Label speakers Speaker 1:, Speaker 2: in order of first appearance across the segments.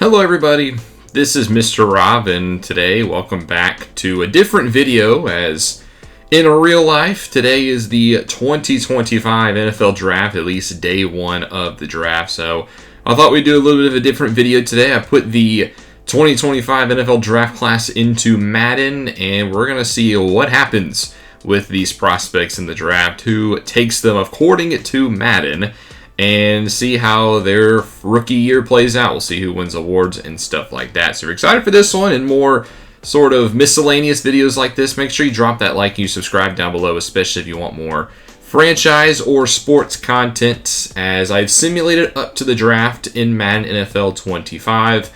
Speaker 1: Hello everybody, this is Mr. Rob, and today welcome back to a different video as in real life. Today is the 2025 NFL Draft, at least day one of the draft, so I thought we'd do a little bit of a different video today. I put the 2025 NFL Draft class into Madden, and we're going to see what happens with these prospects in the draft, who takes them according to Madden, and see how their rookie year plays out. We'll see who wins awards and stuff like that. So if you're excited for this one and more sort of miscellaneous videos like this, make sure you drop that like and you subscribe down below, especially if you want more franchise or sports content, as I've simulated up to the draft in Madden NFL 25.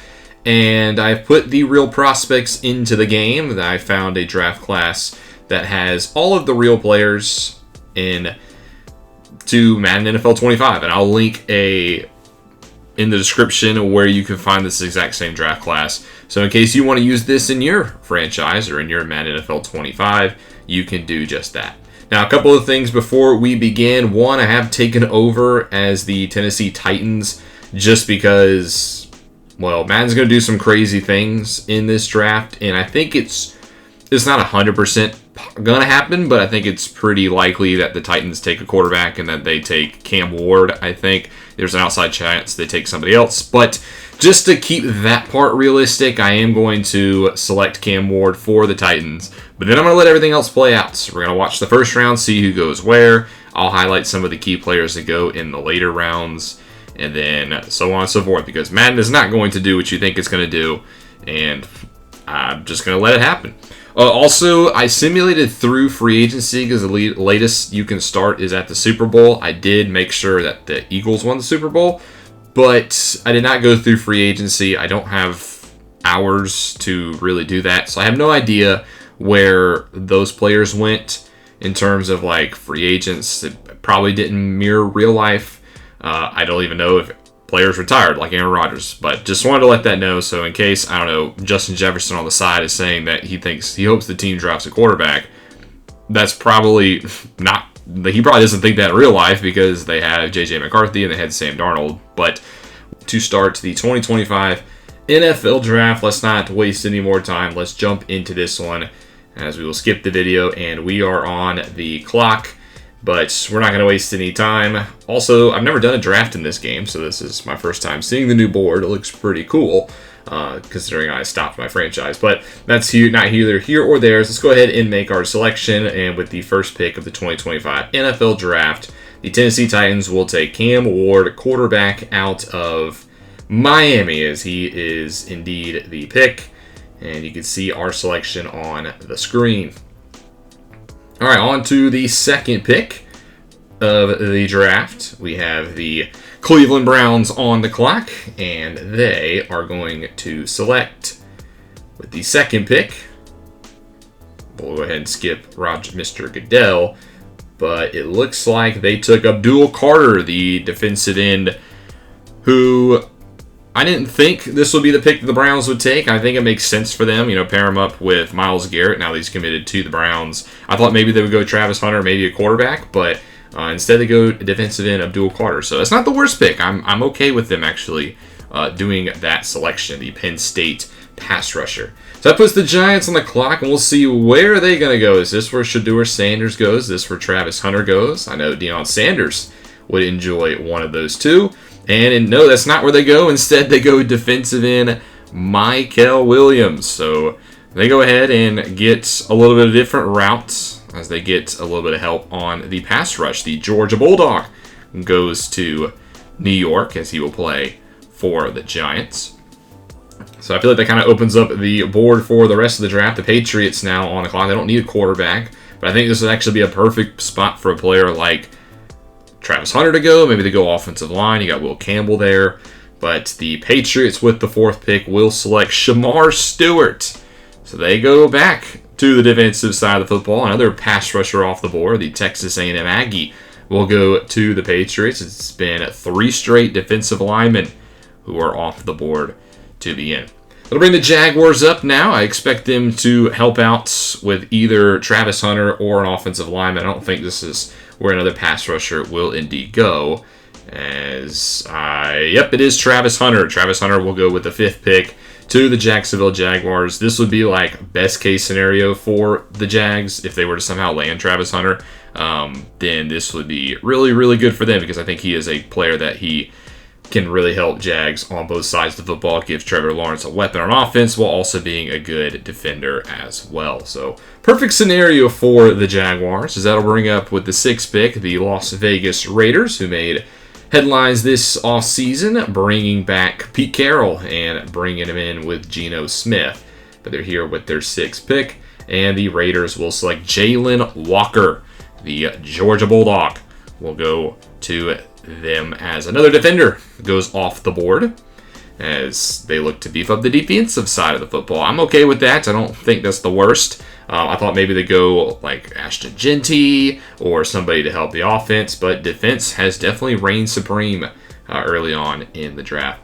Speaker 1: And I've put the real prospects into the game. I found a draft class that has all of the real players to Madden NFL 25, and I'll link in the description where you can find this exact same draft class. So in case you want to use this in your franchise or in your Madden NFL 25, you can do just that. Now, a couple of things before we begin. One, I have taken over as the Tennessee Titans just because, well, Madden's going to do some crazy things in this draft, and I think it's not 100% going to happen, but I think it's pretty likely that the Titans take a quarterback and that they take Cam Ward. I think there's an outside chance they take somebody else, but just to keep that part realistic, I am going to select Cam Ward for the Titans, but then I'm going to let everything else play out. So we're going to watch the first round, see who goes where. I'll highlight some of the key players that go in the later rounds, and then so on and so forth, because Madden is not going to do what you think it's going to do, and I'm just going to let it happen. Also, I simulated through free agency because the latest you can start is at the Super Bowl. I did make sure that the Eagles won the Super Bowl, but I did not go through free agency. I don't have hours to really do that, so I have no idea where those players went in terms of like free agents. It probably didn't mirror real life. I don't even know if players retired like Aaron Rodgers, but just wanted to let that know. So in case, I don't know, Justin Jefferson on the side is saying that he hopes the team drafts a quarterback, that's probably not, he probably doesn't think that in real life because they have JJ McCarthy and they had Sam Darnold. But to start the 2025 NFL Draft, let's not waste any more time. Let's jump into this one as we will skip the video and we are on the clock. But we're not going to waste any time. Also, I've never done a draft in this game, so this is my first time seeing the new board. It looks pretty cool, considering I stopped my franchise. But that's not either here or there. So let's go ahead and make our selection. And with the first pick of the 2025 NFL Draft, the Tennessee Titans will take Cam Ward, quarterback out of Miami, as he is indeed the pick. And you can see our selection on the screen. All right, on to the second pick of the draft. We have the Cleveland Browns on the clock, and they are going to select with the second pick. We'll go ahead and skip Mr. Goodell, but it looks like they took Abdul Carter, the defensive end, who I didn't think this would be the pick that the Browns would take. I think it makes sense for them, pair him up with Myles Garrett. Now that he's committed to the Browns, I thought maybe they would go Travis Hunter, maybe a quarterback, but instead they go defensive end Abdul Carter. So it's not the worst pick. I'm okay with them actually doing that selection, the Penn State pass rusher. So that puts the Giants on the clock, and we'll see where are they going to go. Is this where Shedeur Sanders goes? Is this where Travis Hunter goes? I know Deion Sanders would enjoy one of those two. And no, that's not where they go. Instead, they go defensive end Michael Williams. So they go ahead and get a little bit of different routes as they get a little bit of help on the pass rush. The Georgia Bulldog goes to New York as he will play for the Giants. So I feel like that kind of opens up the board for the rest of the draft. The Patriots now on the clock. They don't need a quarterback, but I think this would actually be a perfect spot for a player like Travis Hunter to go. Maybe they go offensive line. You got Will Campbell there. But the Patriots with the fourth pick will select Shamar Stewart. So they go back to the defensive side of the football. Another pass rusher off the board. The Texas A&M Aggie will go to the Patriots. It's been 3 straight defensive linemen who are off the board to the end. It'll bring the Jaguars up now. I expect them to help out with either Travis Hunter or an offensive lineman. I don't think this is where another pass rusher will indeed go. Yep, it is Travis Hunter. Travis Hunter will go with the 5th pick to the Jacksonville Jaguars. This would be like best case scenario for the Jags if they were to somehow land Travis Hunter. Then this would be really, really good for them because I think he is a player that he can really help Jags on both sides of the football, gives Trevor Lawrence a weapon on offense while also being a good defender as well. So perfect scenario for the Jaguars, as that'll bring up with the 6th pick, the Las Vegas Raiders, who made headlines this offseason, bringing back Pete Carroll and bringing him in with Geno Smith. But they're here with their 6th pick, and the Raiders will select Jalen Walker. The Georgia Bulldog will go to them as another defender goes off the board as they look to beef up the defensive side of the football. I'm okay with that. I don't think that's the worst. I thought maybe they'd go like Ashton Genty or somebody to help the offense, but defense has definitely reigned supreme early on in the draft.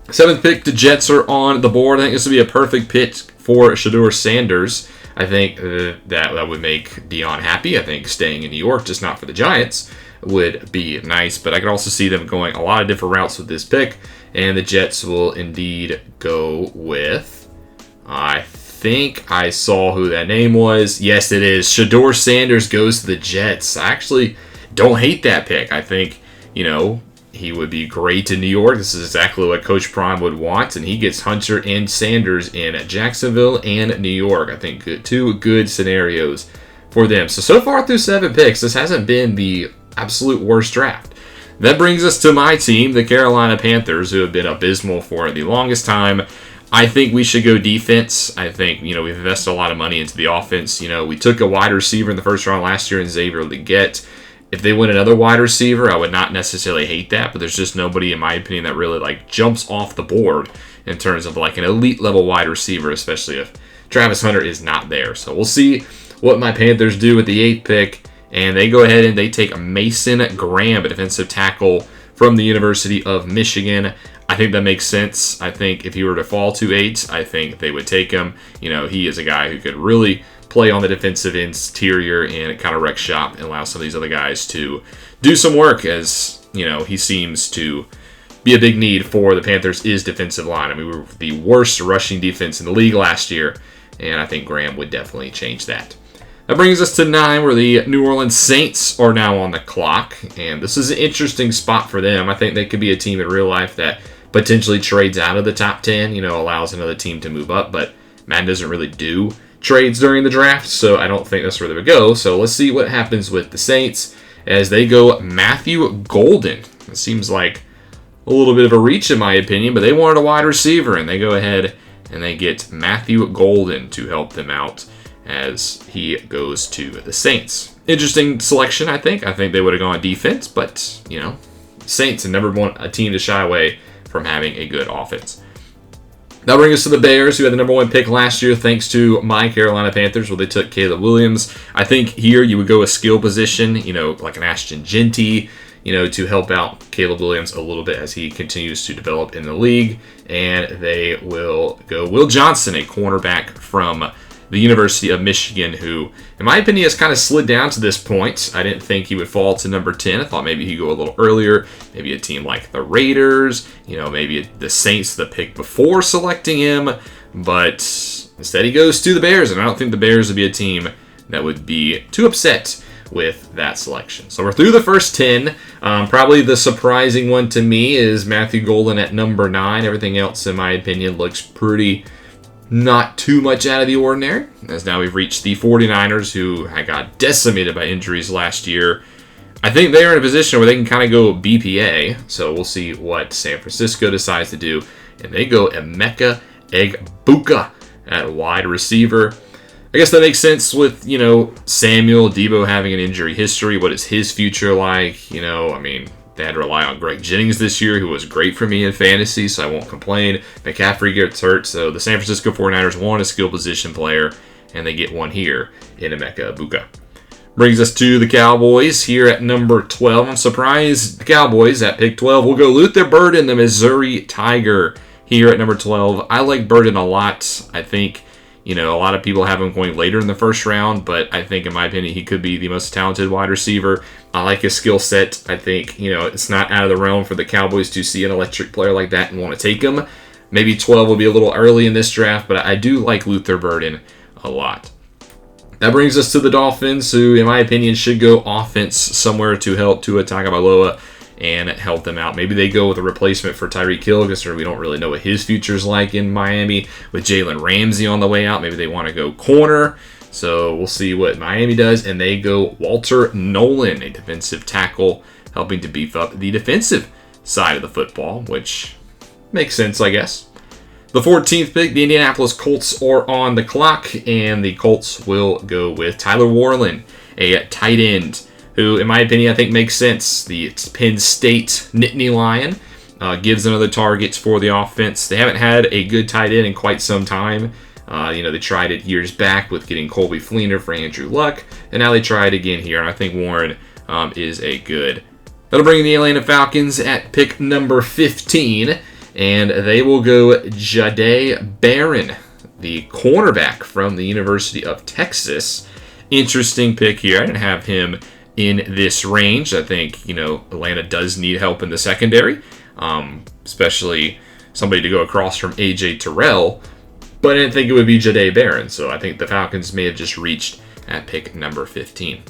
Speaker 1: 7th pick, the Jets are on the board. I think this would be a perfect pick for Shedeur Sanders. I think that would make Dion happy. I think staying in New York, just not for the Giants, would be nice. But I could also see them going a lot of different routes with this pick. And the Jets will indeed go with, I think I saw who that name was. Yes, it is. Shedeur Sanders goes to the Jets. I actually don't hate that pick. I think, he would be great in New York. This is exactly what Coach Prime would want, and he gets Hunter and Sanders in Jacksonville and New York. I think 2 good scenarios for them. So far through 7 picks, this hasn't been the absolute worst draft. That brings us to my team, the Carolina Panthers, who have been abysmal for the longest time. I think we should go defense. I think, we've invested a lot of money into the offense. We took a wide receiver in the first round last year in Xavier Legette. If they win another wide receiver, I would not necessarily hate that, but there's just nobody, in my opinion, that really jumps off the board in terms of an elite level wide receiver, especially if Travis Hunter is not there. So we'll see what my Panthers do with the 8th pick, and they go ahead and they take Mason Graham, a defensive tackle from the University of Michigan. I think that makes sense. I think if he were to fall to 8, I think they would take him. He is a guy who could really play on the defensive interior and kind of wreck shop and allow some of these other guys to do some work, as he seems to be a big need for the Panthers is defensive line. I mean, we were the worst rushing defense in the league last year, and I think Graham would definitely change that. That brings us to 9, where the New Orleans Saints are now on the clock, and this is an interesting spot for them. I think they could be a team in real life that potentially trades out of the top 10, allows another team to move up, but Madden doesn't really do trades during the draft, so I don't think that's where they would go. So let's see what happens with the Saints as they go Matthew Golden. It seems like a little bit of a reach in my opinion, but they wanted a wide receiver, and they go ahead and they get Matthew Golden to help them out as he goes to the Saints. Interesting selection, I think. I think they would have gone defense, but, Saints have never want a team to shy away from having a good offense. That brings us to the Bears, who had the number 1 pick last year thanks to my Carolina Panthers, where they took Caleb Williams. I think here you would go a skill position, like an Ashton Genty, to help out Caleb Williams a little bit as he continues to develop in the league. And they will go Will Johnson, a cornerback from the University of Michigan, who, in my opinion, has kind of slid down to this point. I didn't think he would fall to number 10. I thought maybe he'd go a little earlier. Maybe a team like the Raiders, maybe the Saints, the pick before selecting him. But instead he goes to the Bears, and I don't think the Bears would be a team that would be too upset with that selection. So we're through the first 10. Probably the surprising one to me is Matthew Golden at number 9. Everything else, in my opinion, looks pretty not too much out of the ordinary, as now we've reached the 49ers, who got decimated by injuries last year. I think they are in a position where they can kind of go BPA, so we'll see what San Francisco decides to do. And they go Emeka Egbuka at wide receiver. I guess that makes sense with, Samuel Debo having an injury history. What is his future like? They had to rely on Greg Jennings this year, who was great for me in fantasy, so I won't complain. McCaffrey gets hurt, so the San Francisco 49ers want a skill position player, and they get one here in Emeka Egbuka. Brings us to the Cowboys here at number 12. I'm surprised the Cowboys at pick 12 will go Luther Burden, the Missouri Tiger, here at number 12. I like Burden a lot. I think A lot of people have him going later in the first round, but I think, in my opinion, he could be the most talented wide receiver. I like his skill set. I think, it's not out of the realm for the Cowboys to see an electric player like that and want to take him. Maybe 12 will be a little early in this draft, but I do like Luther Burden a lot. That brings us to the Dolphins, who, in my opinion, should go offense somewhere to help Tua Tagovailoa and help them out. Maybe they go with a replacement for Tyreek Hill, because we don't really know what his future's like in Miami. With Jalen Ramsey on the way out, maybe they want to go corner. So we'll see what Miami does. And they go Walter Nolan, a defensive tackle, helping to beef up the defensive side of the football, which makes sense, I guess. The 14th pick, the Indianapolis Colts are on the clock, and the Colts will go with Tyler Warland, a tight end, who, in my opinion, I think makes sense. The Penn State Nittany Lion gives another target for the offense. They haven't had a good tight end in quite some time. They tried it years back with getting Colby Fleener for Andrew Luck, and now they try it again here, and I think Warren is a good. That'll bring the Atlanta Falcons at pick number 15, and they will go Jahdae Barron, the cornerback from the University of Texas. Interesting pick here. I didn't have him in this range. I think, Atlanta does need help in the secondary, especially somebody to go across from A.J. Terrell, but I didn't think it would be Jahdae Barron, so I think the Falcons may have just reached at pick number 15.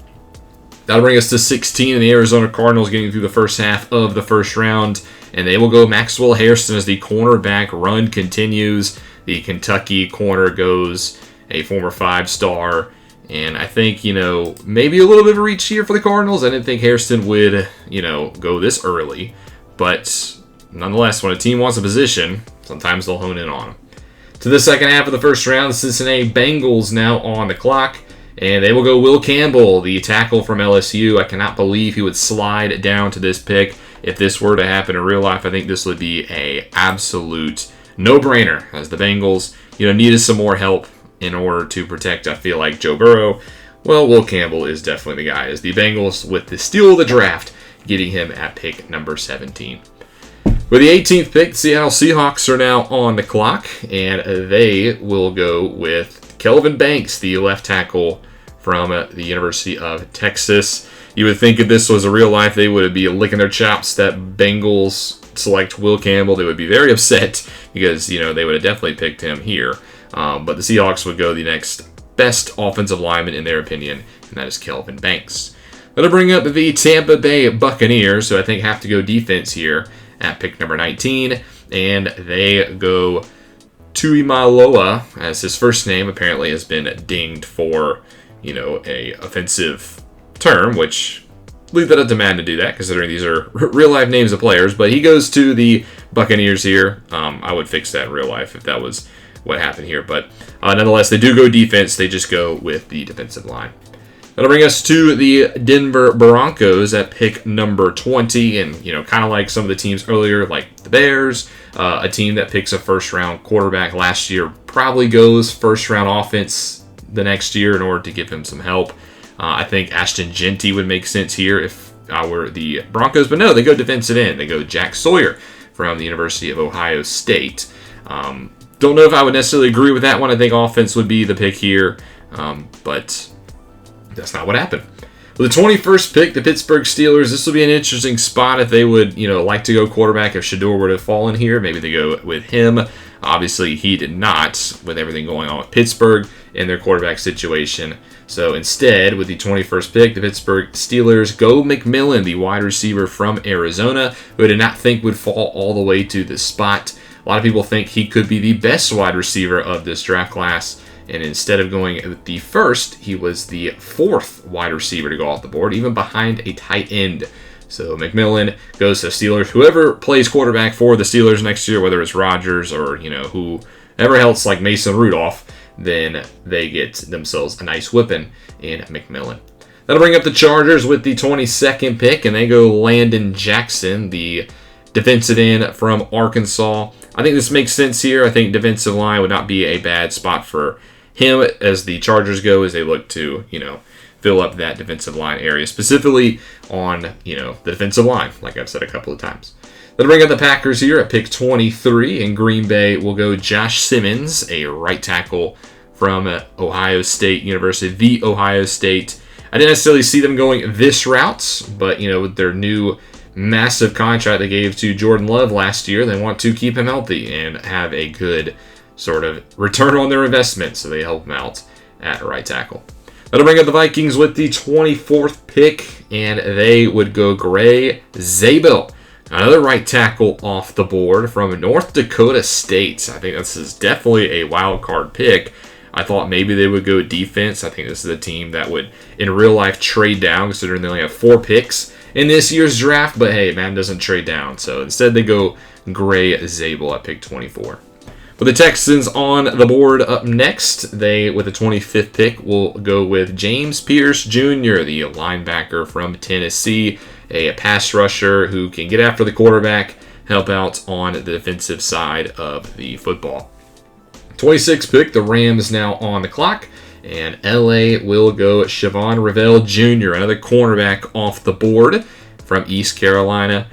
Speaker 1: That'll bring us to 16, and the Arizona Cardinals getting through the first half of the first round, and they will go Maxwell Hairston as the cornerback. Run continues. The Kentucky corner goes a former 5-star, and I think, maybe a little bit of a reach here for the Cardinals. I didn't think Hairston would, go this early, but nonetheless, when a team wants a position, sometimes they'll hone in on them. To the second half of the first round, the Cincinnati Bengals now on the clock. And they will go Will Campbell, the tackle from LSU. I cannot believe he would slide down to this pick. If this were to happen in real life, I think this would be a absolute no-brainer, as the Bengals, needed some more help in order to protect, I feel like, Joe Burrow. Well, Will Campbell is definitely the guy, as the Bengals, with the steal of the draft, getting him at pick number 17. With the 18th pick, the Seattle Seahawks are now on the clock, and they will go with Kelvin Banks, the left tackle from the University of Texas. You would think if this was a real life, they would be licking their chops that Bengals select Will Campbell. They would be very upset because, they would have definitely picked him here. But the Seahawks would go the next best offensive lineman in their opinion, and that is Kelvin Banks. That'll bring up the Tampa Bay Buccaneers, so I think have to go defense here at pick number 19, and they go Tuimaloa, as his first name apparently has been dinged for, a offensive term, which leave that up to Madden to do that, considering these are real-life names of players. But he goes to the Buccaneers here. I would fix that in real life if that was what happened here. But nonetheless, they do go defense. They just go with the defensive line. That'll bring us to the Denver Broncos at pick number 20. And, kind of like some of the teams earlier, like the Bears, a team that picks a first-round quarterback last year probably goes first-round offense the next year in order to give him some help. I think Ashton Genty would make sense here if I were the Broncos. But no, they go defensive end. They go Jack Sawyer from the University of Ohio State. Don't know if I would necessarily agree with that one. I think offense would be the pick here. But that's not what happened. With the 21st pick, the Pittsburgh Steelers, this will be an interesting spot if they would, like to go quarterback. If Shedeur were to fall in here, maybe they go with him. Obviously, he did not, with everything going on with Pittsburgh in their quarterback situation. So instead, with the 21st pick, the Pittsburgh Steelers go McMillan, the wide receiver from Arizona, who I did not think would fall all the way to this spot. A lot of people think he could be the best wide receiver of this draft class. And instead of going with the first, he was the 4th wide receiver to go off the board, even behind a tight end. So McMillan goes to Steelers. Whoever plays quarterback for the Steelers next year, whether it's Rodgers or, whoever else like Mason Rudolph, then they get themselves a nice weapon in McMillan. That'll bring up the Chargers with the 22nd pick, and they go Landon Jackson, the defensive end from Arkansas. I think this makes sense here. I think defensive line would not be a bad spot for him as the Chargers go, as they look to, fill up that defensive line area, specifically on, the defensive line, like I've said a couple of times. That'll bring up the Packers here at pick 23, and Green Bay will go Josh Simmons, a right tackle from Ohio State University, the Ohio State. I didn't necessarily see them going this route, but, with their new massive contract they gave to Jordan Love last year, they want to keep him healthy and have a good sort of return on their investment, so they help him out at right tackle. That'll bring up the Vikings with the 24th pick, and they would go Gray Zabel, another right tackle off the board from North Dakota State. I think this is definitely a wild card pick. I thought maybe they would go defense. I think this is a team that would, in real life, trade down, considering they only have 4 picks in this year's draft. But hey, man doesn't trade down. So instead, they go Gray Zabel at pick 24. With the Texans on the board up next, they, with the 25th pick, will go with James Pierce Jr., the linebacker from Tennessee, a pass rusher who can get after the quarterback, help out on the defensive side of the football. 26th pick, the Rams now on the clock, and LA will go Shavon Revel Jr., another cornerback off the board from East Carolina.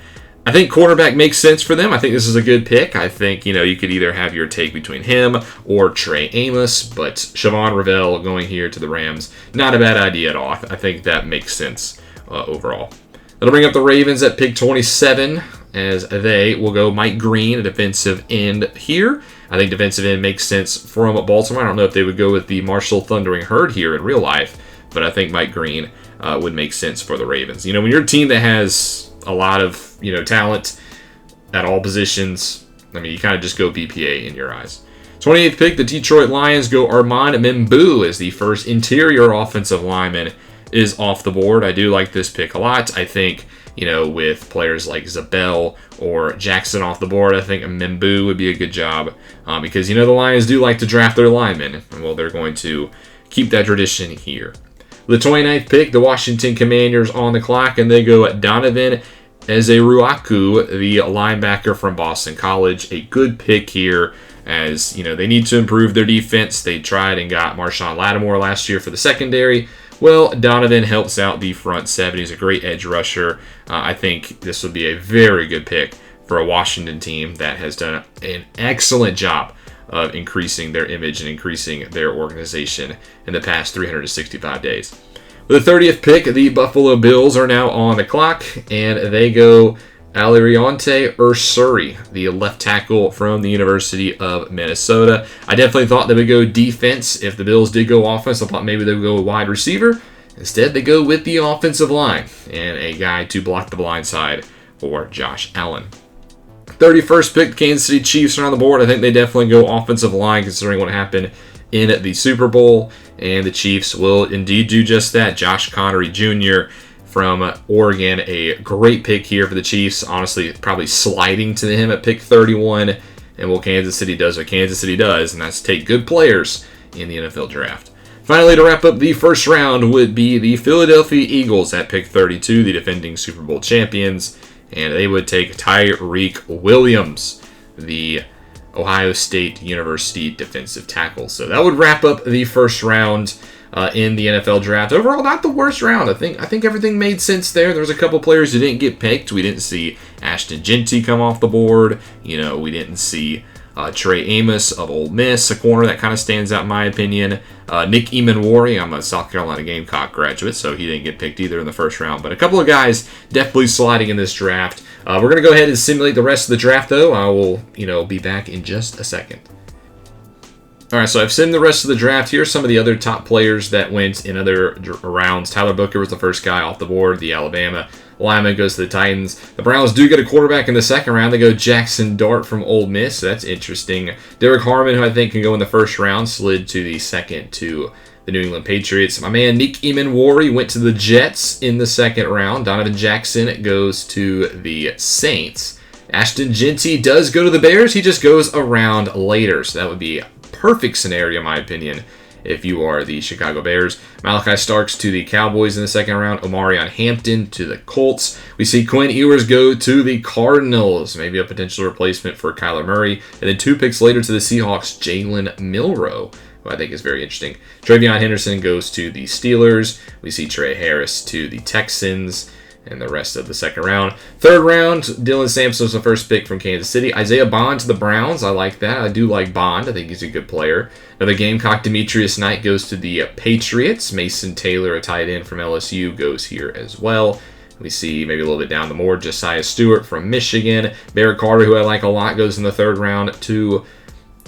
Speaker 1: I think cornerback makes sense for them. I think this is a good pick. I think, you could either have your take between him or Trey Amos, but Shavon Revel going here to the Rams, not a bad idea at all. I think that makes sense overall. That'll bring up the Ravens at pick 27, as they will go Mike Green, a defensive end here. I think defensive end makes sense from Baltimore. I don't know if they would go with the Marshall Thundering Herd here in real life, but I think Mike Green would make sense for the Ravens. When you're a team that has a lot of, talent at all positions, you kind of just go BPA in your eyes. 28th pick, the Detroit Lions go Armand Membu as the first interior offensive lineman is off the board. I do like this pick a lot. I think, with players like Zabel or Jackson off the board, I think Membu would be a good job because, the Lions do like to draft their linemen. Well, they're going to keep that tradition here. The 29th pick, the Washington Commanders on the clock, and they go Donovan Ezeruaku, the linebacker from Boston College. A good pick here as, they need to improve their defense. They tried and got Marshawn Lattimore last year for the secondary. Well, Donovan helps out the front seven. He's a great edge rusher. I think this would be a very good pick for a Washington team that has done an excellent job of increasing their image and increasing their organization in the past 365 days. With the 30th pick, the Buffalo Bills are now on the clock, and they go Alirionte Ursuri, the left tackle from the University of Minnesota. I definitely thought they would go defense. If the Bills did go offense, I thought maybe they would go wide receiver. Instead, they go with the offensive line and a guy to block the blind side for Josh Allen. 31st pick, the Kansas City Chiefs are on the board. I think they definitely go offensive line considering what happened in the Super Bowl, and the Chiefs will indeed do just that. Josh Connery Jr. from Oregon, a great pick here for the Chiefs. Honestly, probably sliding to him at pick 31. And well, Kansas City does what Kansas City does, and that's take good players in the NFL draft. Finally, to wrap up the first round would be the Philadelphia Eagles at pick 32, the defending Super Bowl champions. And they would take Tyreek Williams, the Ohio State University defensive tackle. So that would wrap up the first round in the NFL draft. Overall, not the worst round. I think everything made sense there. There was a couple players who didn't get picked. We didn't see Ashton Jeanty come off the board. We didn't see Trey Amos of Ole Miss, a corner that kind of stands out in my opinion. Nick Emanwari, I'm a South Carolina Gamecock graduate, so he didn't get picked either in the first round. But a couple of guys definitely sliding in this draft. We're going to go ahead and simulate the rest of the draft, though. I will, be back in just a second. All right, so I've simmed the rest of the draft. Here are some of the other top players that went in other rounds. Tyler Booker was the first guy off the board. The Alabama lineman goes to the Titans. The Browns do get a quarterback in the second round. They go Jackson Dart from Ole Miss. So that's interesting. Derek Harmon, who I think can go in the first round, slid to the second to the New England Patriots. My man Nick Emanwari went to the Jets in the second round. Donovan Jackson goes to the Saints. Ashton Jeanty does go to the Bears. He just goes around later. So that would be a perfect scenario, in my opinion, if you are the Chicago Bears. Malachi Starks to the Cowboys in the second round. Omarion Hampton to the Colts. We see Quinn Ewers go to the Cardinals. Maybe a potential replacement for Kyler Murray. And then 2 picks later to the Seahawks, Jalen Milroe, who I think is very interesting. Travion Henderson goes to the Steelers. We see Trey Harris to the Texans. and the rest of the second round. Third round, Dylan Sampson's the first pick from Kansas City. Isaiah Bond to the Browns. I like that. I do like Bond. I think he's a good player. Another Gamecock, Demetrius Knight goes to the Patriots. Mason Taylor, a tight end from LSU, goes here as well. We see maybe a little bit down the board, Josiah Stewart from Michigan. Barrett Carter, who I like a lot, goes in the third round to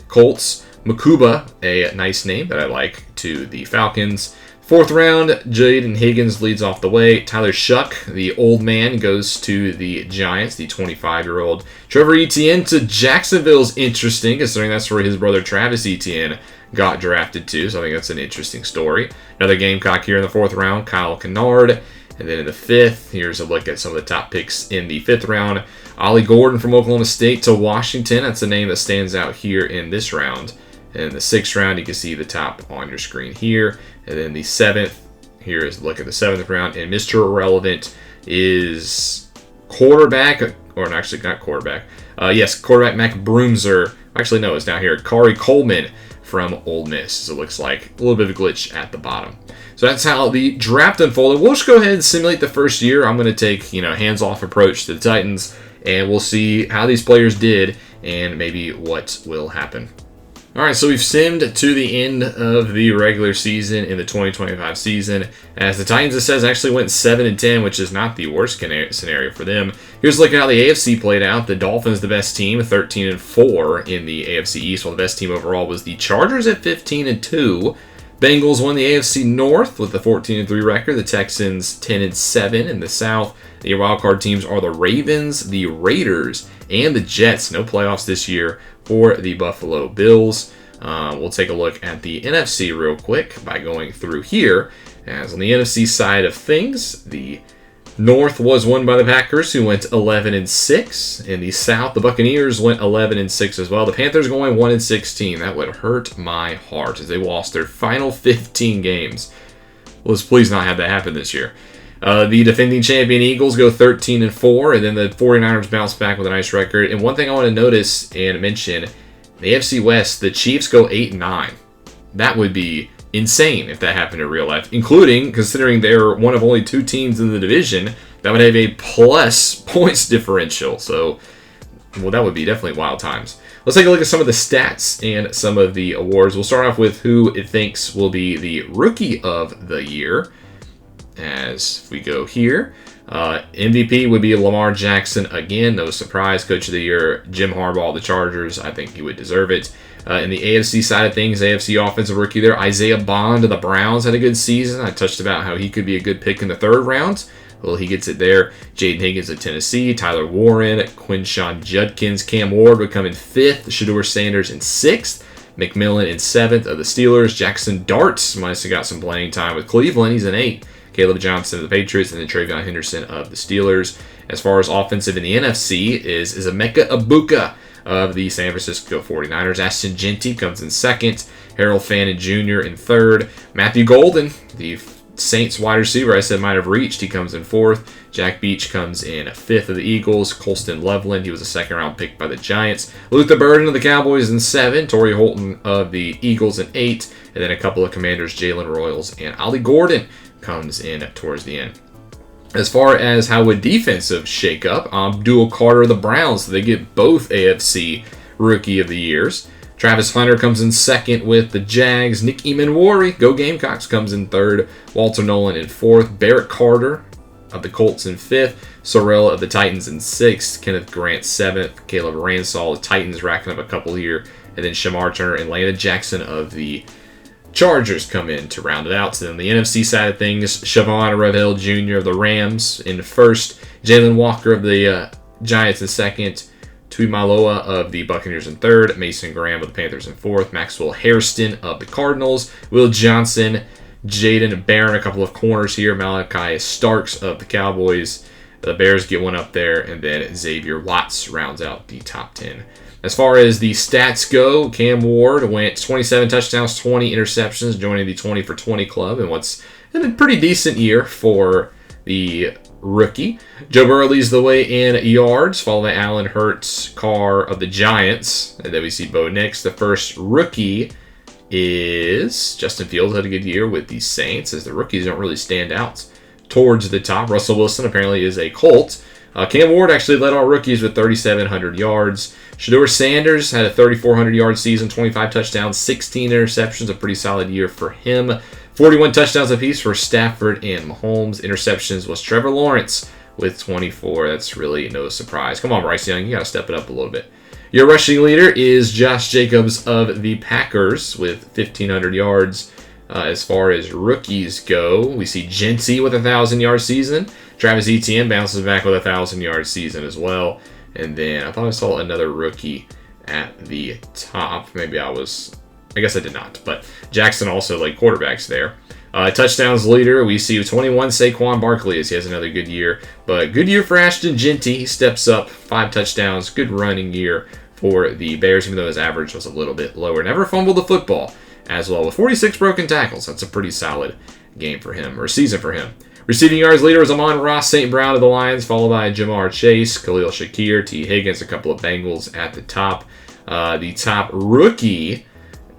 Speaker 1: Colts. Makuba, a nice name that I like, to the Falcons. Fourth round, Jaden Higgins leads off the way. Tyler Shuck, the old man, goes to the Giants, the 25-year-old. Trevor Etienne to Jacksonville's interesting, considering that's where his brother Travis Etienne got drafted to, so I think that's an interesting story. Another Gamecock here in the fourth round, Kyle Kennard. And then in the fifth, here's a look at some of the top picks in the fifth round. Ollie Gordon from Oklahoma State to Washington. That's a name that stands out here in this round. And in the sixth round, you can see the top on your screen here. And then the seventh, here is a look at the seventh round. And Mr. Irrelevant is quarterback, or actually not quarterback. Yes, quarterback Mac Broomser. Actually, no, it's down here. Kari Coleman from Ole Miss. So it looks like a little bit of a glitch at the bottom. So that's how the draft unfolded. We'll just go ahead and simulate the first year. I'm going to take, hands-off approach to the Titans, and we'll see how these players did and maybe what will happen. All right, so we've simmed to the end of the regular season in the 2025 season, as the Titans, it says, actually went 7-10, which is not the worst scenario for them. Here's a look at how the AFC played out. The Dolphins, the best team, 13-4 in the AFC East, while the best team overall was the Chargers at 15-2. Bengals won the AFC North with the 14-3 record. The Texans 10-7 in the South. The wildcard teams are the Ravens, the Raiders, and the Jets. No playoffs this year for the Buffalo Bills. We'll take a look at the NFC real quick by going through here. As on the NFC side of things, the North was won by the Packers, who went 11-6. In the South, the Buccaneers went 11-6 as well. The Panthers going 1-16. That would hurt my heart as they lost their final 15 games. Let's please not have that happen this year. The defending champion Eagles go 13-4, and then the 49ers bounce back with a nice record. And one thing I want to notice and mention, the AFC West, the Chiefs go 8-9. That would be insane if that happened in real life, including considering they're one of only two teams in the division that would have a plus points differential. So, well, that would be definitely wild times. Let's take a look at some of the stats and some of the awards. We'll start off with who it thinks will be the Rookie of the Year. As we go here, MVP would be Lamar Jackson again. No surprise. Coach of the Year, Jim Harbaugh, the Chargers. I think he would deserve it. In the AFC side of things, AFC Offensive Rookie there, Isaiah Bond of the Browns had a good season. I touched about how he could be a good pick in the third round. Well, he gets it there. Jaden Higgins of Tennessee, Tyler Warren, Quinshawn Judkins, Cam Ward would come in fifth, Shedeur Sanders in sixth, McMillan in seventh of the Steelers, Jackson Dart might have got some playing time with Cleveland. He's in eighth. Caleb Johnson of the Patriots, and then Travion Henderson of the Steelers. As far as offensive in the NFC is Emeka Egbuka of the San Francisco 49ers. Ashton Jeanty comes in second. Harold Fannin Jr. in third. Matthew Golden, the Saints wide receiver I said might have reached, he comes in fourth. Jack Beach comes in fifth of the Eagles. Colston Loveland, he was a second-round pick by the Giants. Luther Burden of the Cowboys in seven. Torrey Holton of the Eagles in eight. And then a couple of Commanders, Jalen Royals and Ollie Gordon, comes in towards the end. As far as how would defensive shake up, Abdul Carter of the Browns, they get both AFC Rookie of the Years. Travis Hunter comes in second with the Jags. Nick Emanwari, go Gamecocks, comes in third. Walter Nolan in fourth. Barrett Carter of the Colts in fifth. Sorrell of the Titans in sixth. Kenneth Grant seventh. Caleb Ransall, the Titans racking up a couple here. And then Shamar Turner and Landon Jackson of the Chargers come in to round it out. So then the NFC side of things, Shavon Revel Jr. of the Rams in first, Jalen Walker of the Giants in second, Tuimaloa of the Buccaneers in third, Mason Graham of the Panthers in fourth, Maxwell Hairston of the Cardinals, Will Johnson, Jaden Barron, a couple of corners here, Malachi Starks of the Cowboys. The Bears get one up there, and then Xavier Watts rounds out the top 10. As far as the stats go, Cam Ward went 27 touchdowns, 20 interceptions, joining the 20 for 20 club, and what's a pretty decent year for the rookie. Joe Burrow leads the way in yards, followed by Allen Hurts, Carr of the Giants, and then we see Bo Nix. The first rookie is Justin Fields, had a good year with the Saints, as the rookies don't really stand out towards the top. Russell Wilson apparently is a Colt. Cam Ward actually led all rookies with 3,700 yards. Shedeur Sanders had a 3,400-yard season, 25 touchdowns, 16 interceptions, a pretty solid year for him. 41 touchdowns apiece for Stafford and Mahomes. Interceptions was Trevor Lawrence with 24. That's really no surprise. Come on, Bryce Young, you got to step it up a little bit. Your rushing leader is Josh Jacobs of the Packers with 1,500 yards. As far as rookies go, we see Genty with a 1,000-yard season. Travis Etienne bounces back with a 1,000-yard season as well. And then I thought I saw another rookie at the top. Maybe I guess I did not. But Jackson also like quarterbacks there. Touchdowns leader, we see 21 Saquon Barkley as he has another good year. But good year for Ashton Genty. He steps up, 5 touchdowns, good running year for the Bears, even though his average was a little bit lower. Never fumbled the football as well with 46 broken tackles. That's a pretty solid game for him, or season for him. Receiving yards leader was Amon-Ra St. Brown of the Lions, followed by Jamar Chase, Khalil Shakir, T. Higgins, a couple of Bengals at the top. The top rookie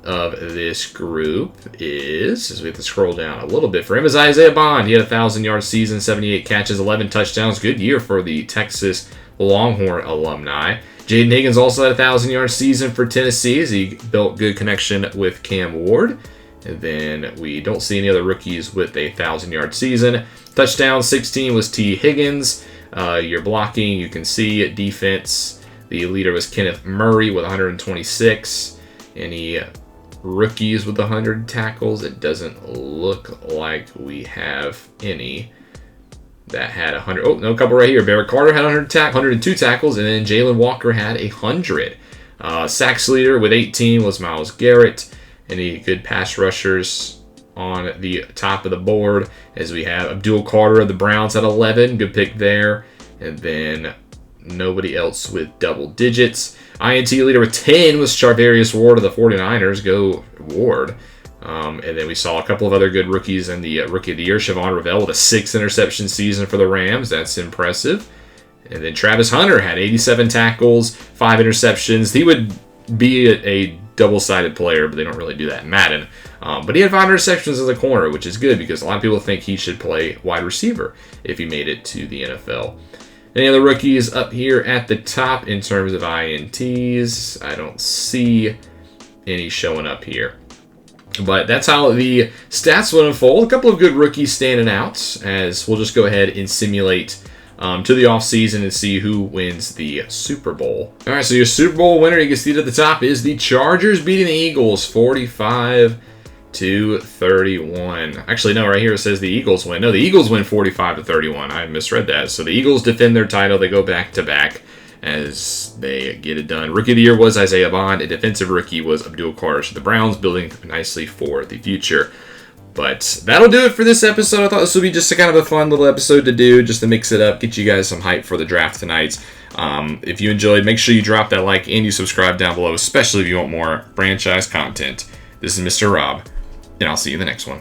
Speaker 1: of this group is, as we have to scroll down a little bit for him, is Isaiah Bond. He had a 1,000-yard season, 78 catches, 11 touchdowns. Good year for the Texas Longhorn alumni. Jaden Higgins also had a 1,000-yard season for Tennessee as he built good connection with Cam Ward. And then we don't see any other rookies with a 1,000-yard season. Touchdown 16 was T. Higgins. Your blocking, you can see defense. The leader was Kenneth Murray with 126. Any rookies with 100 tackles? It doesn't look like we have any that had 100. Oh, no, a couple right here. Barrett Carter had 102 tackles, and then Jalen Walker had 100. Sacks leader with 18 was Myles Garrett. Any good pass rushers on the top of the board, as we have Abdul Carter of the Browns at 11. Good pick there. And then nobody else with double digits. INT leader with 10 was Charvarius Ward of the 49ers. Go Ward. And then we saw a couple of other good rookies in the Rookie of the Year. Siobhan Revell with a 6 interception season for the Rams. That's impressive. And then Travis Hunter had 87 tackles, 5 interceptions. He would be a double-sided player, but they don't really do that in Madden. But he had 5 interceptions as a corner, which is good because a lot of people think he should play wide receiver if he made it to the NFL. Any other rookies up here at the top in terms of INTs? I don't see any showing up here. But that's how the stats will unfold. A couple of good rookies standing out, as we'll just go ahead and simulate to the offseason and see who wins the Super Bowl. All right, so your Super Bowl winner, you can see at the top, is the Chargers beating the Eagles 45-31. Actually, no, right here it says the Eagles win. No, the Eagles win 45-31. I misread that. So the Eagles defend their title. They go back-to-back as they get it done. Rookie of the Year was Isaiah Bond. A defensive rookie was Abdul Carter. So the Browns building nicely for the future. But that'll do it for this episode. I thought this would be just a kind of a fun little episode to do, just to mix it up, get you guys some hype for the draft tonight. If you enjoyed, make sure you drop that like and you subscribe down below, especially if you want more franchise content. This is Mr. Rob, and I'll see you in the next one.